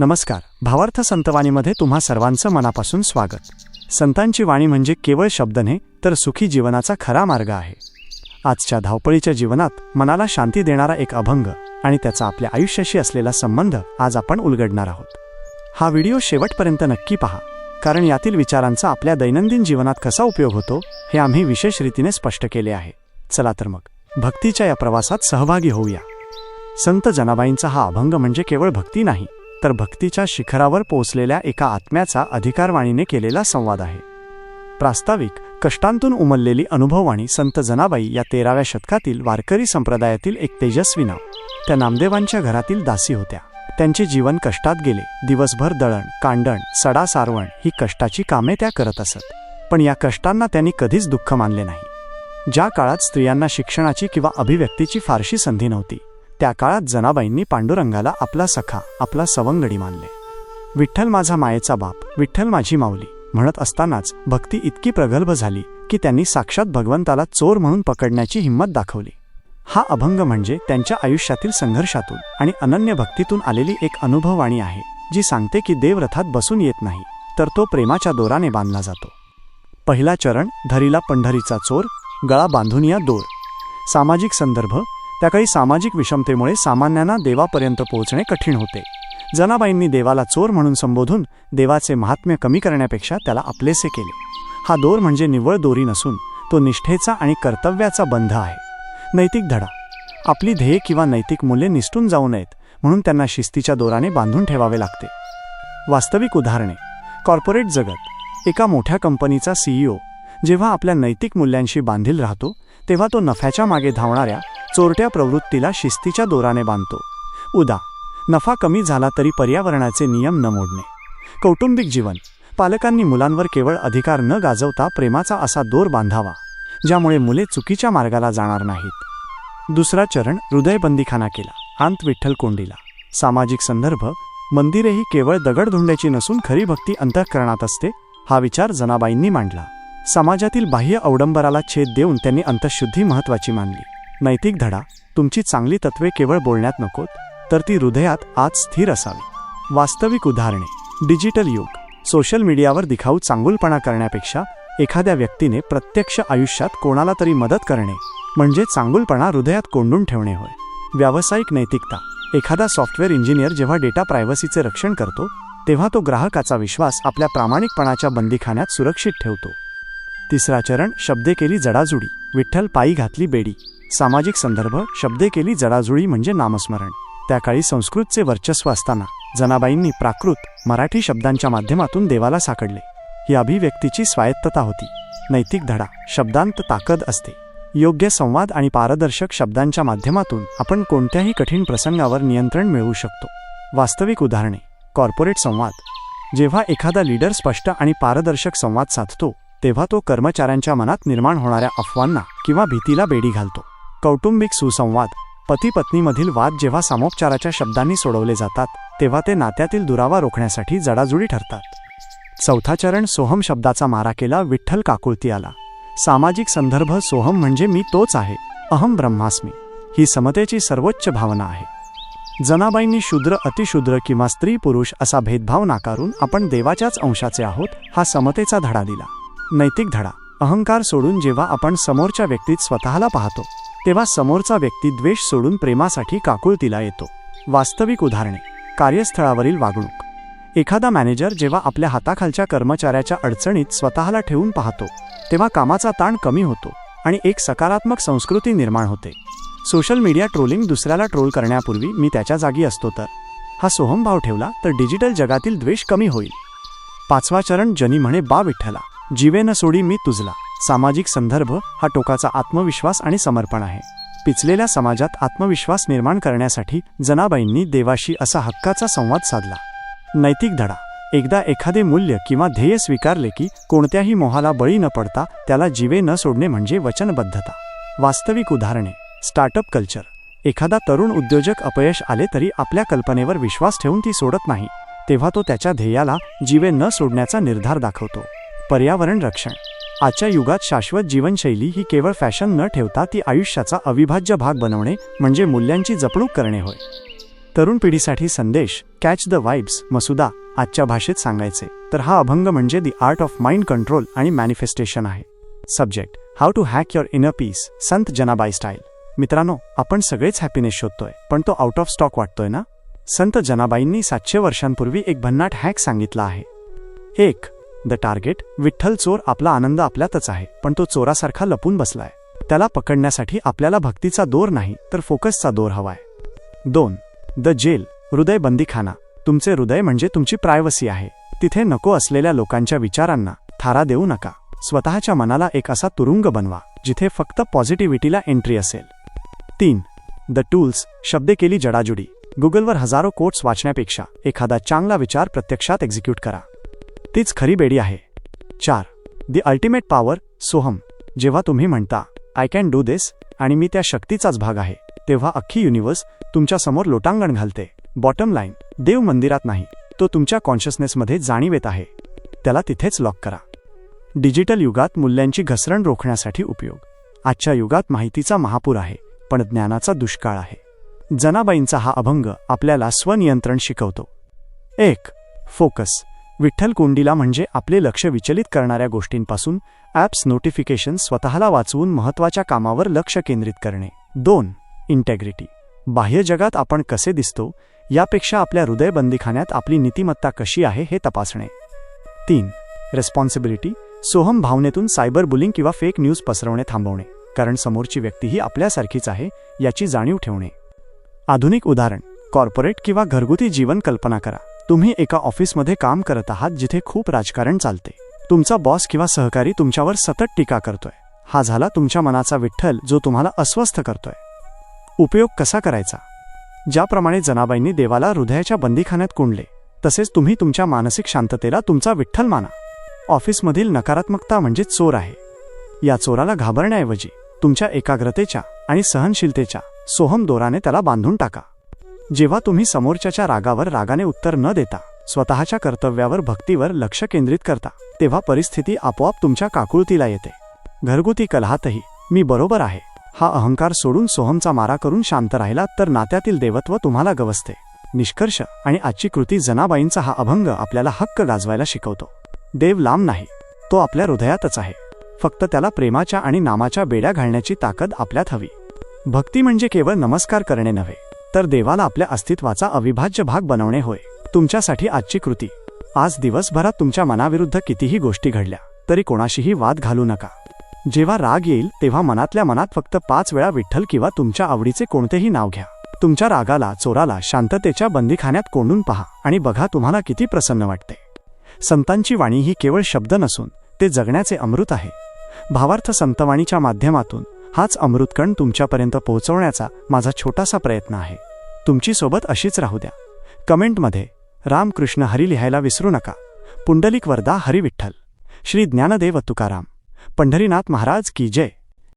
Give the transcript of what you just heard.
नमस्कार. भावार्थ संतवाणीमध्ये तुम्हा सर्वांचं मनापासून स्वागत. संतांची वाणी म्हणजे केवळ शब्द नाही तर सुखी जीवनाचा खरा मार्ग आहे. आजच्या धावपळीच्या जीवनात मनाला शांती देणारा एक अभंग आणि त्याचा आपल्या आयुष्याशी असलेला संबंध आज आपण उलगडणार आहोत. हा व्हिडिओ शेवटपर्यंत नक्की पहा, कारण यातील विचारांचा आपल्या दैनंदिन जीवनात कसा उपयोग होतो हे आम्ही विशेष रीतीने स्पष्ट केले आहे. चला तर मग भक्तीच्या या प्रवासात सहभागी होऊया. संत जनाबाईंचा हा अभंग म्हणजे केवळ भक्ती नाही तर भक्तीच्या शिखरावर पोहोचलेल्या एका आत्म्याचा अधिकारवाणीने केलेला संवाद आहे. प्रास्ताविक कष्टांतून उमललेली अनुभववाणी संत जनाबाई या 13व्या शतकातील वारकरी संप्रदायातील एक तेजस्वी नाव. त्या नामदेवांच्या घरातील दासी होत्या. त्यांचे जीवन कष्टात गेले. दिवसभर दळण, कांडण, सडा सारवण ही कष्टाची कामे त्या करत असत. पण या कष्टांना त्यांनी कधीच दुःख मानले नाही. ज्या काळात स्त्रियांना शिक्षणाची किंवा अभिव्यक्तीची फारशी संधी नव्हती, त्या काळात जनाबाईंनी पांडुरंगाला आपला सखा, आपला सवंगडी मानले. विठ्ठल माझा मायेचा बाप, विठ्ठल माझी माऊली म्हणत असतानाच भक्ती इतकी प्रगल्भ झाली की त्यांनी साक्षात भगवंताला चोर म्हणून पकडण्याची हिंमत दाखवली. हा अभंग म्हणजे त्यांच्या आयुष्यातील संघर्षातून आणि अनन्य भक्तीतून आलेली एक अनुभववाणी आहे, जी सांगते की देव रथात बसून येत नाही तर तो प्रेमाच्या दोराने बांधला जातो. पहिला चरण, धरीला पंढरीचा चोर, गळा बांधून या दोर. सामाजिक संदर्भ. त्याकाळी सामाजिक विषमतेमुळे सामान्यांना देवापर्यंत पोहोचणे कठीण होते. जनाबाईंनी देवाला चोर म्हणून संबोधून देवाचे महात्म्य कमी करण्यापेक्षा त्याला आपलेसे केले. हा दोर म्हणजे निव्वळ दोरी नसून तो निष्ठेचा आणि कर्तव्याचा बंध आहे. नैतिक धडा. आपली ध्येय किंवा नैतिक मूल्ये निसटून जाऊ नयेत म्हणून त्यांना शिस्तीच्या दोराने बांधून ठेवावे लागते. वास्तविक उदाहरणे. कॉर्पोरेट जगत. एका मोठ्या कंपनीचा CEO जेव्हा आपल्या नैतिक मूल्यांशी बांधील राहतो तेव्हा तो नफ्याच्या मागे धावणाऱ्या चोरट्या प्रवृत्तीला शिस्तीच्या दोराने बांधतो. उदा. नफा कमी झाला तरी पर्यावरणाचे नियम न मोडणे. कौटुंबिक जीवन. पालकांनी मुलांवर केवळ अधिकार न गाजवता प्रेमाचा असा दोर बांधावा ज्यामुळे मुले चुकीच्या मार्गाला जाणार नाहीत. दुसरा चरण, हृदयबंदीखाना केला, अंत विठ्ठल कोंडीला. सामाजिक संदर्भ. मंदिरेही केवळ दगडधुंड्याची नसून खरी भक्ती अंतःकरणात असते, हा विचार जनाबाईंनी मांडला. समाजातील बाह्य अवडंबराला छेद देऊन त्यांनी अंतःशुद्धी महत्त्वाची मानली. नैतिक धडा. तुमची चांगली तत्त्वे केवळ बोलण्यात नकोत तर ती हृदयात आत स्थिर असावी. वास्तविक उदाहरणे. डिजिटल युग. सोशल मीडियावर दिखाऊ चांगुलपणा करण्यापेक्षा एखाद्या व्यक्तीने प्रत्यक्ष आयुष्यात कोणाला तरी मदत करणे म्हणजे चांगुलपणा हृदयात कोंडून ठेवणे होय. व्यावसायिक नैतिकता. एखादा सॉफ्टवेअर इंजिनियर जेव्हा डेटा प्रायव्हसीचे रक्षण करतो तेव्हा तो ग्राहकाचा विश्वास आपल्या प्रामाणिकपणाच्या बंदिखान्यात सुरक्षित ठेवतो. तिसरा चरण, शब्दे केली जडाजुडी, विठ्ठल पायी घातली बेडी. सामाजिक संदर्भ. शब्दे केली जडाजुडी म्हणजे नामस्मरण. त्याकाळी संस्कृतचे वर्चस्व असताना जनाबाईंनी प्राकृत मराठी शब्दांच्या माध्यमातून देवाला साकडले. ही अभिव्यक्तीची स्वायत्तता होती. नैतिक धडा. शब्दांत ताकद असते. योग्य संवाद आणि पारदर्शक शब्दांच्या माध्यमातून आपण कोणत्याही कठीण प्रसंगावर नियंत्रण मिळवू शकतो. वास्तविक उदाहरणे. कॉर्पोरेट संवाद. जेव्हा एखादा लीडर स्पष्ट आणि पारदर्शक संवाद साधतो तेव्हा तो कर्मचाऱ्यांच्या मनात निर्माण होणाऱ्या अफवांना किंवा भीतीला बेडी घालतो. कौटुंबिक सुसंवाद. पती पत्नीमधील वाद जेव्हा सामोपचाराच्या शब्दांनी सोडवले जातात तेव्हा ते नात्यातील दुरावा रोखण्यासाठी जडाजुडी ठरतात. चौथा चरण, सोहम शब्दाचा मारा केला, विठ्ठल काकुळती आला. सामाजिक संदर्भ. सोहम म्हणजे मी तोच आहे, अहम ब्रह्मास्मी. ही समतेची सर्वोच्च भावना आहे. जनाबाईंनी शूद्र, अतिशूद्र किंवा स्त्री पुरुष असा भेदभाव नाकारून आपण देवाच्याच अंशाचे आहोत हा समतेचा धडा दिला. नैतिक धडा. अहंकार सोडून जेव्हा आपण समोरच्या व्यक्तीत स्वतःला पाहतो तेव्हा समोरचा व्यक्ती द्वेष सोडून प्रेमासाठी काकुळतीला येतो. वास्तविक उदाहरणे. कार्यस्थळावरील वागणूक. एखादा मॅनेजर जेव्हा आपल्या हाताखालच्या कर्मचाऱ्याच्या अडचणीत स्वतःला ठेवून पाहतो तेव्हा कामाचा ताण कमी होतो आणि एक सकारात्मक संस्कृती निर्माण होते. Social media trolling. दुसऱ्याला ट्रोल करण्यापूर्वी मी त्याच्या जागी असतो तर हा सोहमभाव ठेवला तर डिजिटल जगातील द्वेष कमी होईल. पाचवा चरण, जनी म्हणे बा विठ्ठला, जीवे न सोडी मी तुझला. सामाजिक संदर्भ. हा टोकाचा आत्मविश्वास आणि समर्पण आहे. पिचलेल्या समाजात आत्मविश्वास निर्माण करण्यासाठी जनाबाईंनी देवाशी असा हक्काचा संवाद साधला. नैतिक धडा. एकदा एखादे मूल्य किंवा ध्येय स्वीकारले की कोणत्याही मोहाला बळी न पडता त्याला जीवे न सोडणे म्हणजे वचनबद्धता. वास्तविक उदाहरणे. Startup culture. एखादा तरुण उद्योजक अपयश आले तरी आपल्या कल्पनेवर विश्वास ठेवून ती सोडत नाही, तेव्हा तो त्याच्या ध्येयाला जीवे न सोडण्याचा निर्धार दाखवतो. पर्यावरण रक्षण. आजच्या युगात शाश्वत जीवनशैली ही केवळ फॅशन न ठेवता ती आयुष्याचा अविभाज्य भाग बनवणे म्हणजे मूल्यांची जपणूक करणे होय. तरुण पिढीसाठी संदेश, कॅच द वाइब्स. मसुदा आजच्या भाषेत सांगायचे तर हा अभंग म्हणजे the art of mind control आणि मॅनिफेस्टेशन आहे. Subject, how to hack your inner peace, संत जनाबाई स्टाईल. मित्रांनो, आपण सगळेच हॅपीनेस शोधतोय, पण तो आउट ऑफ स्टॉक वाटतोय ना? संत जनाबाईंनी 700 वर्षांपूर्वी एक भन्नाट हॅक सांगितला आहे. 1. The target. विठ्ठल चोर. आपला आनंद आपल्यातच आहे, पण तो चोरासारखा लपून बसलाय. त्याला पकडण्यासाठी आपल्याला भक्तीचा दोर नाही तर फोकसचा दोर हवाय. 2. The jail. हृदय बंदीखाना. तुमचे हृदय म्हणजे तुमची प्रायव्हसी आहे. तिथे नको असलेल्या लोकांच्या विचारांना थारा देऊ नका. स्वतःच्या मनाला एक असा तुरुंग बनवा जिथे फक्त पॉझिटिव्हिटीला एंट्री असेल. 3. The tools. शब्दे केली जडाजुडी. गुगलवर हजारो कोट्स वाचण्यापेक्षा एखादा चांगला विचार प्रत्यक्षात एक्झिक्यूट करा. तीच खरी बेडी आहे. 4. The ultimate power. सोहम. जेव्हा तुम्ही म्हणता आय कॅन डू दिस आणि मी त्या शक्तीचाच भाग आहे, तेव्हा अख्खी युनिव्हर्स तुमच्या समोर लोटांगण घालते. बॉटम लाईन, देव मंदिरात नाही, तो तुमच्या कॉन्शियसनेसमध्ये जाणीव येत आहे. त्याला तिथेच लॉक करा. डिजिटल युगात मूल्यांची घसरण रोखण्यासाठी उपयोग. आजच्या युगात माहितीचा महापूर आहे, पण ज्ञानाचा दुष्काळ आहे. जनाबाईंचा हा अभंग आपल्याला स्वनियंत्रण शिकवतो. 1. फोकस. विठ्ठल कुंडीला म्हणजे आपले लक्ष विचलित करणाऱ्या गोष्टींपासून ॲप्स, नोटिफिकेशन स्वतःला वाचवून महत्त्वाच्या कामावर लक्ष केंद्रित करणे. 2. इंटेग्रिटी. बाह्य जगात आपण कसे दिसतो यापेक्षा आपल्या हृदयबंदीखान्यात आपली नीतिमत्ता कशी आहे हे तपासणे. 3. रिस्पॉन्सिबिलिटी. सोहम भावनेतून सायबर बुलिंग किंवा फेक न्यूज पसरवणे थांबवणे, कारण समोरची व्यक्तीही आपल्यासारखीच आहे याची जाणीव ठेवणे. आधुनिक उदाहरण, कॉर्पोरेट किंवा घरगुती जीवन कल्पना करा. तुम्ही एका ऑफिसमध्ये काम करत आहात जिथे खूप राजकारण चालते. तुमचा बॉस किंवा सहकारी तुमच्यावर सतत टीका करतोय. हा झाला तुमच्या मनाचा विठ्ठल जो तुम्हाला अस्वस्थ करतोय. उपयोग कसा करायचा? ज्याप्रमाणे जनाबाईंनी देवाला हृदयाच्या बंदीखान्यात कोंडले, तसेच तुम्ही तुमच्या मानसिक शांततेला तुमचा विठ्ठल माना. ऑफिसमधील नकारात्मकता म्हणजे चोर आहे. या चोराला घाबरण्याऐवजी तुमच्या एकाग्रतेच्या आणि सहनशीलतेच्या सोहम दोराने त्याला बांधून टाका. जेव्हा तुम्ही समोरच्याच्या रागावर रागाने उत्तर न देता स्वतःच्या कर्तव्यावर, भक्तीवर लक्ष केंद्रित करता, तेव्हा परिस्थिती आपोआप तुमच्या काकुळतीला येते. घरगुती कलहातही मी बरोबर आहे हा अहंकार सोडून सोहमचा मारा करून शांत राहिला तर नात्यातील देवत्व तुम्हाला गवसते. निष्कर्ष आणि आजची कृती. जनाबाईंचा हा अभंग आपल्याला हक्क गाजवायला शिकवतो. देव लांब नाही, तो आपल्या हृदयातच आहे. फक्त त्याला प्रेमाच्या आणि नामाच्या बेड्या घालण्याची ताकद आपल्यात हवी. भक्ती म्हणजे केवळ नमस्कार करणे नव्हे, तर देवाला आपल्या अस्तित्वाचा अविभाज्य भाग बनवणे होय. तुमच्यासाठी आजची कृती. आज दिवसभरात तुमच्या मनाविरुद्ध कितीही गोष्टी घडल्या तरी कोणाशीही वाद घालू नका. जेव्हा राग येईल तेव्हा मनातल्या मनात फक्त 5 वेळा विठ्ठल किंवा तुमच्या आवडीचे कोणतेही नाव घ्या. तुमच्या रागाला, चोराला शांततेच्या बंदीखान्यात कोंडून पहा आणि बघा तुम्हाला किती प्रसन्न वाटते. संतांची वाणी ही केवळ शब्द नसून ते जगण्याचे अमृत आहे. भावार्थ संतवाणीच्या माध्यमातून हाच अमृतकण तुमच्यापर्यंत पोहोचवण्याचा माझा छोटासा प्रयत्न आहे. तुमची सोबत अशीच राहू द्या. कमेंटमध्ये रामकृष्ण हरी लिहायला विसरू नका. पुंडलिक वरदा हरी विठ्ठल. श्री ज्ञानदेव तुकाराम. पंढरीनाथ महाराज की जय.